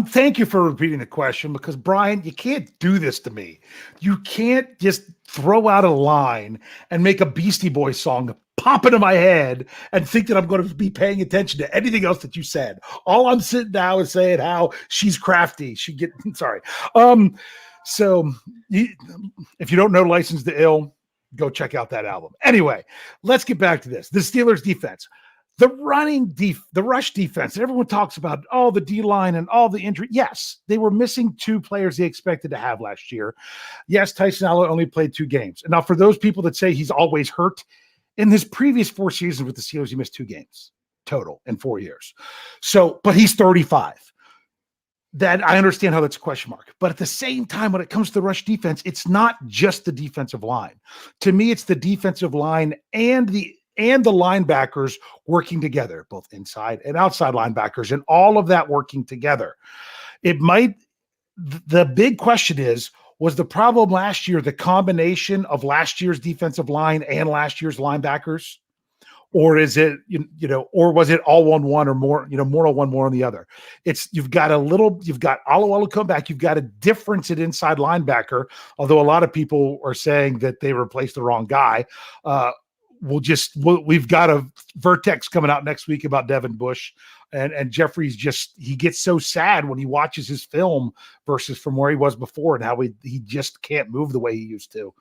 Thank you for repeating the question, because Bryan, you can't do this to me. You can't just throw out a line and make a Beastie Boys song pop into my head and think that I'm going to be paying attention to anything else that you said. All I'm sitting now is saying how she's crafty. So if you don't know License to Ill, go check out that album. Anyway, let's get back to this. The Steelers defense. The rush defense, everyone talks about all the D-line and all the injury. Yes, they were missing 2 players they expected to have last year. Yes, Tyson Allen only played 2 games. And now for those people that say he's always hurt, in his previous 4 seasons with the Steelers, he missed 2 games total in 4 years. So, but he's 35. That I understand how that's a question mark. But at the same time, when it comes to the rush defense, it's not just the defensive line. To me, it's the defensive line and the linebackers working together, both inside and outside linebackers, and all of that working together. The big question was the problem last year the combination of last year's defensive line and last year's linebackers? Or is it, or was it all on one or more, more on one, more on the other? You've got Alualu come back. You've got a difference at inside linebacker, although a lot of people are saying that they replaced the wrong guy. We've got a Vertex coming out next week about Devin Bush, and Jeffrey's he gets so sad when he watches his film versus from where he was before and how he just can't move the way he used to.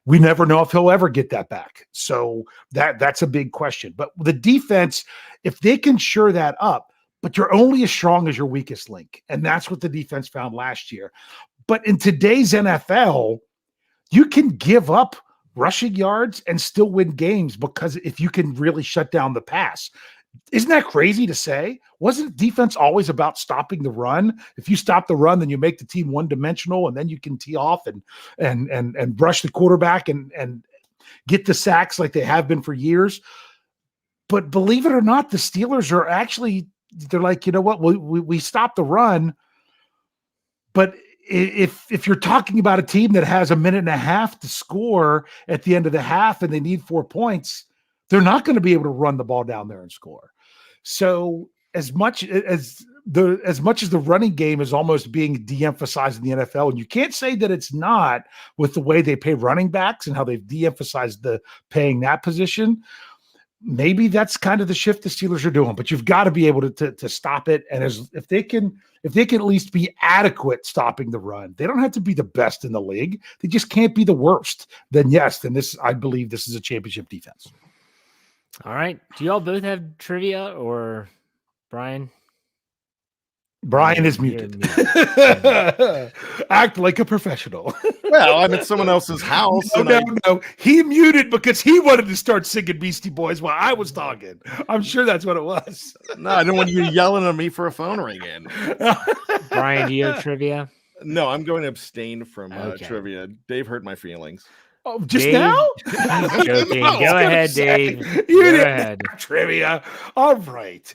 We never know if he'll ever get that back. So that's a big question. But the defense, if they can shore that up, but you're only as strong as your weakest link. And that's what the defense found last year. But in today's NFL, you can give up rushing yards and still win games because if you can really shut down the pass. Isn't that crazy to say? Wasn't defense always about stopping the run? If you stop the run, then you make the team one-dimensional, and then you can tee off and brush the quarterback and get the sacks like they have been for years. But believe it or not, the Steelers are actually, they're like, you know what? We stop the run, but if you're talking about a team that has a minute and a half to score at the end of the half and they need 4 points, they're not going to be able to run the ball down there and score. So as much as the running game is almost being de-emphasized in the NFL, and you can't say that it's not with the way they pay running backs and how they've de-emphasized the paying that position, maybe that's kind of the shift the Steelers are doing. But you've got to be able to stop it. And if they can at least be adequate stopping the run, they don't have to be the best in the league. They just can't be the worst. Then I believe this is a championship defense. All right. Do y'all both have trivia, or Bryan? Bryan is muted. Act like a professional. Well, I'm at someone else's house. No. He muted because he wanted to start singing Beastie Boys while I was talking. I'm sure that's what it was. No, I don't want you yelling at me for a phone ringing. Bryan, do you have trivia? No, I'm going to abstain from trivia. Dave hurt my feelings. Oh, just Dave, now? Joking. Go ahead, Dave. You didn't have trivia. All right.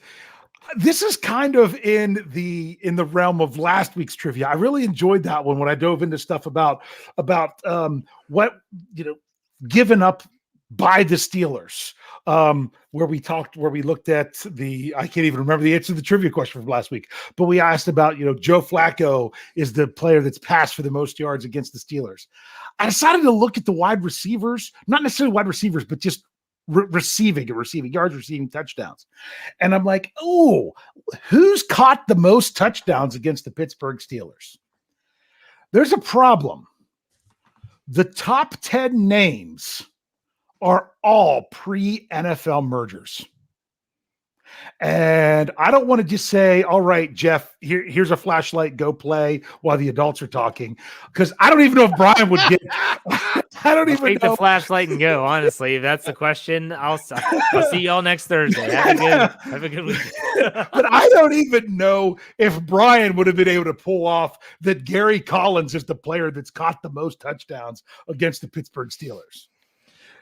This is kind of in the realm of last week's trivia. I really enjoyed that one when I dove into stuff about what given up by the Steelers. Where we looked at I can't even remember the answer to the trivia question from last week, but we asked about, Joe Flacco is the player that's passed for the most yards against the Steelers. I decided to look at the wide receivers, not necessarily wide receivers, but just receiving yards, receiving touchdowns. And I'm like, oh, who's caught the most touchdowns against the Pittsburgh Steelers? There's a problem. The top 10 names are all pre-NFL mergers. And I don't want to just say, all right, Jeff, here's a flashlight, go play while the adults are talking. Because I don't even know if Bryan would get take the flashlight and go, honestly. If that's the question, I'll see y'all next Thursday. Have a good week. But I don't even know if Bryan would have been able to pull off that Gary Collins is the player that's caught the most touchdowns against the Pittsburgh Steelers.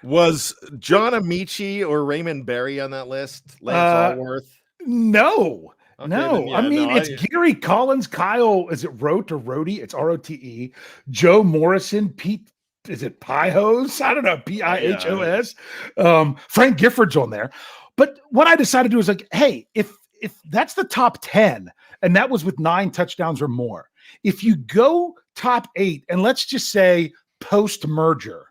Was John Amici or Raymond Berry on that list? Lance Allworth? No. Okay, no. It's Gary Collins, Kyle, is it Rote or Rote? It's Rote. Joe Morrison, Pete, is it Pihos? I don't know, Pihos. Frank Gifford's on there. But what I decided to do is like, hey, if that's the top 10, and that was with 9 touchdowns or more, if you go top 8, and let's just say post-merger,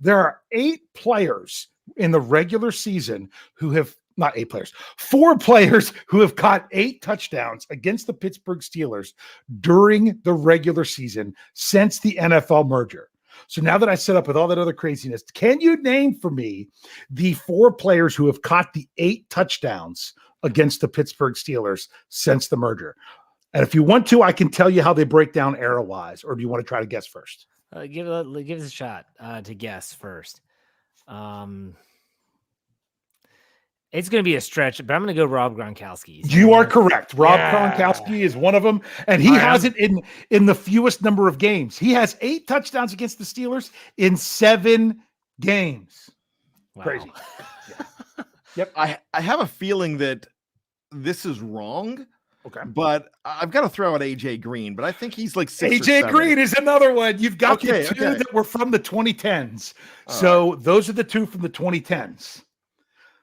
there are 8 players in the regular season who have not 8 players, 4 players who have caught 8 touchdowns against the Pittsburgh Steelers during the regular season since the NFL merger. So now that I set up with all that other craziness, can you name for me the 4 players who have caught the 8 touchdowns against the Pittsburgh Steelers since the merger? And if you want to, I can tell you how they break down arrow-wise, or do you want to try to guess first? Give us a shot to guess first. It's going to be a stretch, but I'm going to go Rob Gronkowski. You are correct. Rob Gronkowski is one of them, and he has it in the fewest number of games. He has 8 touchdowns against the Steelers in 7 games. Wow. Crazy. Yeah. Yep. I have a feeling that this is wrong. Okay. But I've got to throw out AJ Green, but I think he's like 6 or 7. AJ Green is another one. You've got the 2 that were from the 2010s. So those are the 2 from the 2010s.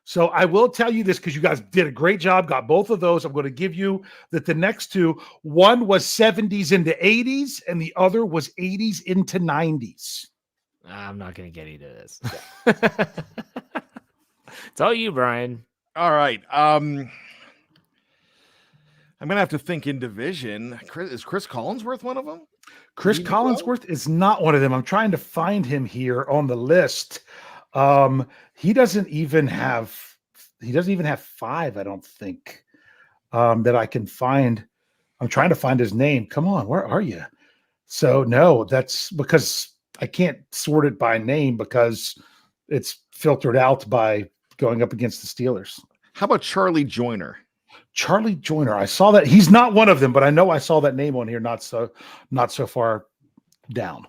So I will tell you this because you guys did a great job, got both of those. I'm going to give you that the next two, one was 70s into 80s, and the other was 80s into 90s. I'm not going to get into this. It's all you, Bryan. All right. I'm gonna have to think in division. Is Chris Collinsworth one of them? Chris Collinsworth is not one of them. I'm trying to find him here on the list. He doesn't even have 5, I don't think, that I can find. I'm trying to find his name. Come on, where are you? So no, that's because I can't sort it by name because it's filtered out by going up against the Steelers. How about Charlie Joyner? Charlie Joyner. I saw that. He's not one of them, but I know I saw that name on here not so far down.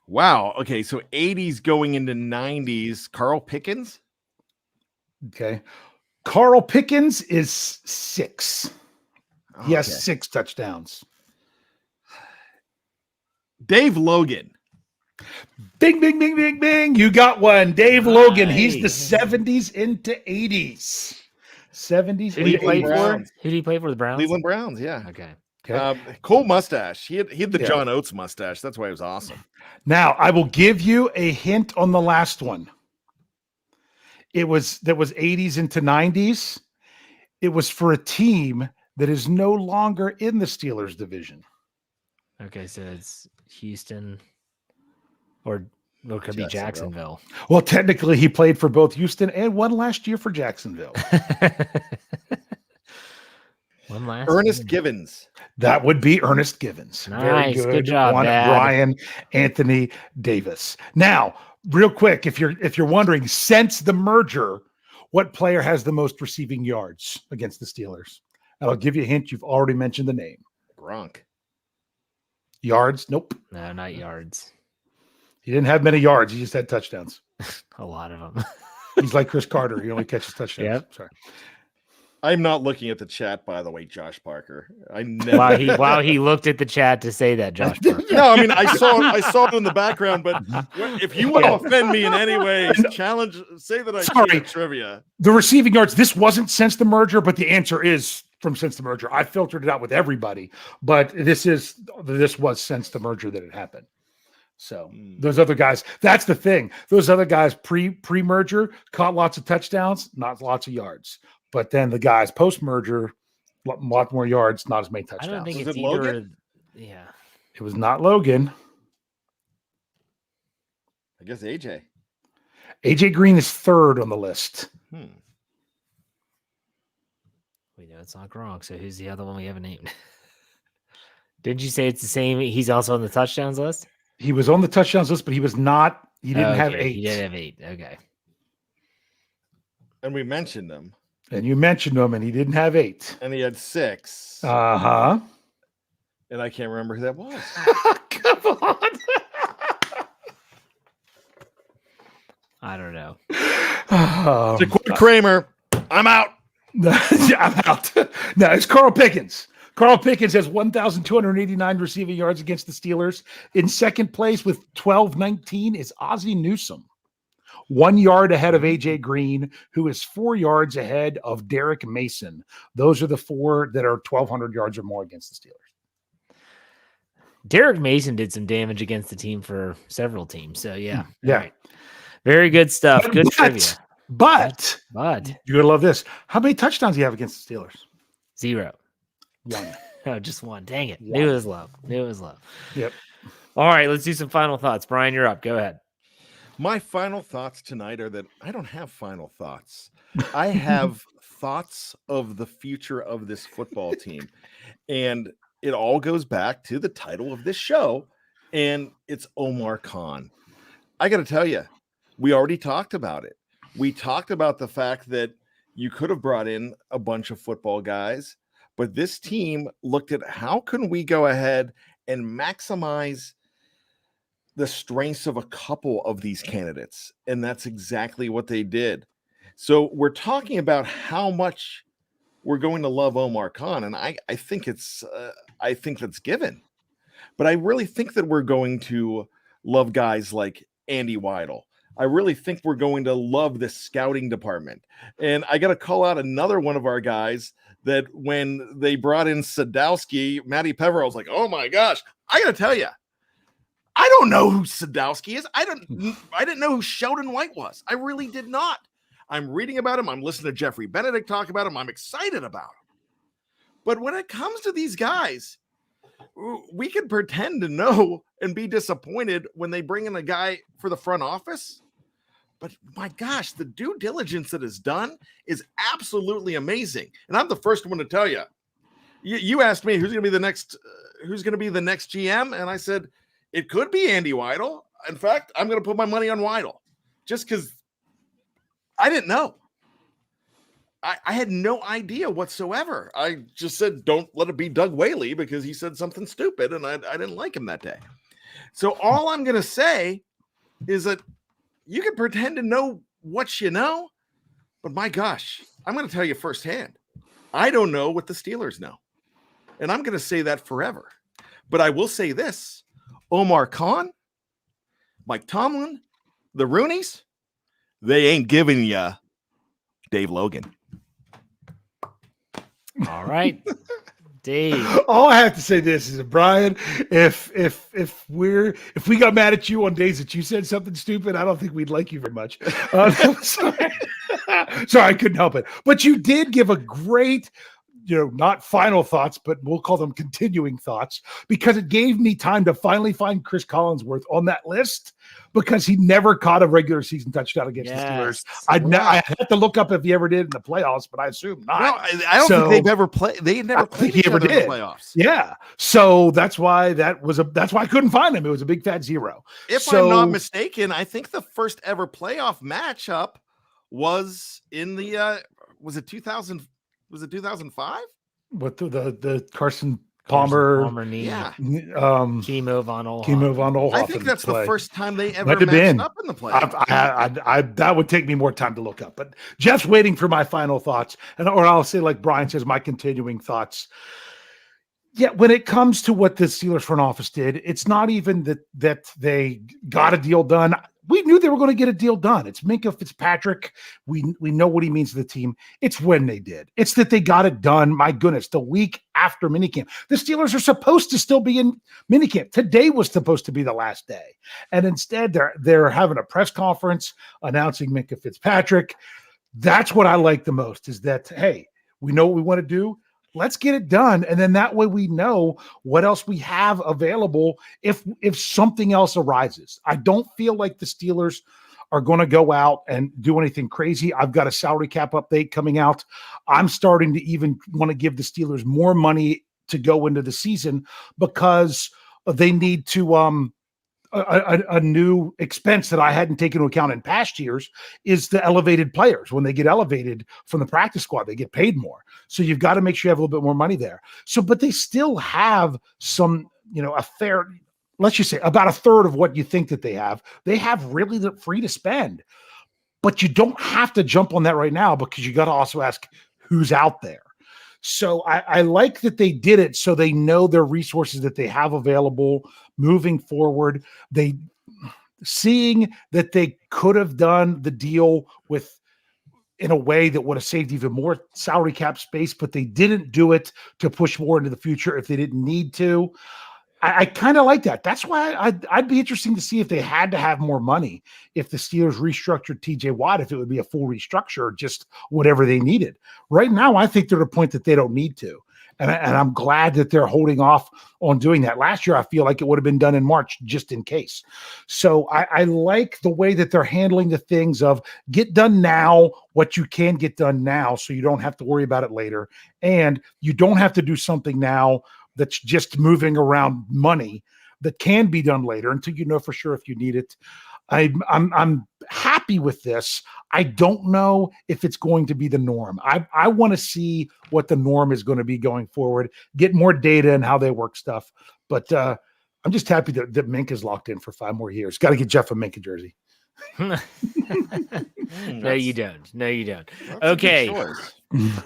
Wow. Okay, so 80s going into 90s. Carl Pickens? Okay. Carl Pickens is 6. He has 6 touchdowns. Dave Logan. Bing, bing, bing, bing, bing. You got one. Dave Logan. He's the 70s into 80s. 70s. Who did he play for? Browns. Who did he play for? The Browns? Cleveland Browns, yeah. Okay. Cool mustache. He had the John Oates mustache. That's why he was awesome. Now, I will give you a hint on the last one. That was 80s into 90s. It was for a team that is no longer in the Steelers division. Okay, so it's Houston or it could be Jacksonville. Well, technically, he played for both Houston and one last year for Jacksonville. Ernest Givens. That would be Ernest Givens. Nice. Very good job, one. Dad. Bryan Anthony Davis. Now, real quick, if you're wondering, since the merger, what player has the most receiving yards against the Steelers? And I'll give you a hint. You've already mentioned the name. Gronk. Yards? Nope. No, not yards. He didn't have many yards. He just had touchdowns. A lot of them. He's like Chris Carter. He only catches touchdowns. Yep. Sorry. I'm not looking at the chat, by the way, Josh Parker. I never. While he looked at the chat to say that, Josh Parker. No, I mean I saw it in the background, but if you want to offend me in any way, say that I cheated trivia. The receiving yards. This wasn't since the merger, but the answer is from since the merger. I filtered it out with everybody, but this was since the merger that it happened. So those other guys, that's the thing. Those other guys pre-merger caught lots of touchdowns, not lots of yards. But then the guys post-merger, a lot more yards, not as many touchdowns. I don't think Was it's it either. Logan? Yeah. It was not Logan. I guess AJ. AJ Green is 3rd on the list. We know it's not Gronk. So who's the other one we haven't named? Didn't you say it's the same? He's also on the touchdowns list? He was on the touchdowns list, but he was not. He didn't have 8. He didn't have 8. Okay. And we mentioned him. And you mentioned him, and he didn't have 8. And he had 6. Uh-huh. And I can't remember who that was. Come on. I don't know. To quote Kramer, I'm out. I'm out. No, it's Carl Pickens. Carl Pickens has 1,289 receiving yards against the Steelers. In second place with 1,219 is Ozzie Newsome. 1 yard ahead of AJ Green, who is 4 yards ahead of Derek Mason. Those are the 4 that are 1,200 yards or more against the Steelers. Derek Mason did some damage against the team for several teams. So yeah. Yeah. Right. Very good stuff. Good trivia. But you're gonna love this. How many touchdowns do you have against the Steelers? 0. 1. Oh, just 1. Dang it. 1. Knew it was low. Yep. All right, let's do some final thoughts. Bryan, you're up. Go ahead. My final thoughts tonight are that I don't have final thoughts. I have thoughts of the future of this football team. And it all goes back to the title of this show, and it's Omar Khan. I got to tell you, we already talked about it. We talked about the fact that you could have brought in a bunch of football guys, but this team looked at how can we go ahead and maximize the strengths of a couple of these candidates. And that's exactly what they did. So we're talking about how much we're going to love Omar Khan. And I think I think that's given, but I really think that we're going to love guys like Andy Weidel. I really think we're going to love this scouting department. And I got to call out another one of our guys that when they brought in Sadowski, Matty Peverell was like, oh my gosh, I got to tell you, I don't know who Sadowski is. I didn't know who Sheldon White was. I really did not. I'm reading about him. I'm listening to Jeffrey Benedict talk about him. I'm excited about him. But when it comes to these guys, we can pretend to know and be disappointed when they bring in a guy for the front office. But my gosh, the due diligence that is done is absolutely amazing. And I'm the first one to tell you. You asked me who's going to be the next GM, and I said it could be Andy Weidel. In fact, I'm going to put my money on Weidel just because I didn't know. I had no idea whatsoever. I just said, don't let it be Doug Whaley because he said something stupid and I didn't like him that day. So all I'm going to say is that you can pretend to know what you know, but my gosh, I'm going to tell you firsthand. I don't know what the Steelers know. And I'm going to say that forever. But I will say this, Omar Khan, Mike Tomlin, the Rooneys, they ain't giving you Dave Logan. All right, Dave. All I have to say this is, Brian, if we got mad at you on days that you said something stupid, I don't think we'd like you very much. Sorry, I couldn't help it. But you did give a great, not final thoughts, but we'll call them continuing thoughts, because it gave me time to finally find Chris Collinsworth on that list, because he never caught a regular season touchdown against the Steelers. I had to look up if he ever did in the playoffs, but I assume not. No, I don't think they've ever played. They never played each other in the playoffs. Yeah, so that's why that's why I couldn't find him. It was a big fat zero. If I'm not mistaken, I think the first ever playoff matchup was in the was it 2000? Was it 2005? What the Carson Palmer knee, Chemo Von Oelhoffen. I think that's the first time they ever matched up in the playoffs. That would take me more time to look up. But Jeff's waiting for my final thoughts, or I'll say, like Brian says, my continuing thoughts. Yeah, when it comes to what the Steelers front office did, it's not even that they got a deal done. We knew they were going to get a deal done. It's Minkah Fitzpatrick. We know what he means to the team. It's when they did. It's that they got it done. My goodness, the week after minicamp. The Steelers are supposed to still be in minicamp. Today was supposed to be the last day. And instead, they're having a press conference announcing Minkah Fitzpatrick. That's what I like the most, is that, hey, we know what we want to do. Let's get it done. And then that way we know what else we have available if something else arises. I don't feel like the Steelers are going to go out and do anything crazy. I've got a salary cap update coming out. I'm starting to even want to give the Steelers more money to go into the season, because they need to a new expense that I hadn't taken into account in past years is the elevated players. When they get elevated from the practice squad, they get paid more. So you've got to make sure you have a little bit more money there. So, but they still have some, a fair, let's just say about a third of what you think that they have. They have really the free to spend, but you don't have to jump on that right now, because you got to also ask who's out there. So I like that they did it, so they know their resources that they have available moving forward. They seeing that they could have done the deal in a way that would have saved even more salary cap space, but they didn't do it to push more into the future if they didn't need to. I kind of like that. That's why I'd be interesting to see if they had to have more money, if the Steelers restructured TJ Watt, if it would be a full restructure or just whatever they needed. Right now, I think they're at a point that they don't need to. And I'm glad that they're holding off on doing that. Last year, I feel like it would have been done in March just in case. So I like the way that they're handling the things of get done now, what you can get done now, so you don't have to worry about it later. And you don't have to do something now that's just moving around money that can be done later until you know for sure if you need it. I'm happy with this. I don't know if it's going to be the norm. I want to see what the norm is going to be going forward, get more data and how they work stuff. But I'm just happy that Minkah's locked in for 5 more years. Got to get Jeff a Minkah jersey. No, you don't. Okay.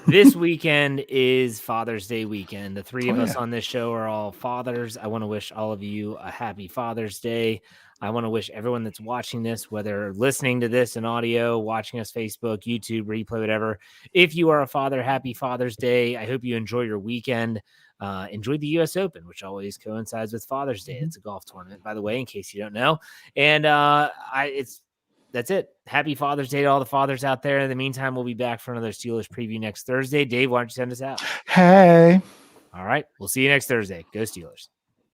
This weekend is Father's Day weekend. The three of us on this show are all fathers. I want to wish all of you a happy Father's Day. I want to wish everyone that's watching this, whether listening to this in audio, watching us Facebook, YouTube, replay, whatever. If you are a father, happy Father's Day. I hope you enjoy your weekend. Enjoy the U.S. Open, which always coincides with Father's Day. It's a golf tournament, by the way, in case you don't know. And that's it. Happy Father's Day to all the fathers out there. In the meantime, we'll be back for another Steelers preview next Thursday. Dave, why don't you send us out? Hey. All right. We'll see you next Thursday. Go Steelers.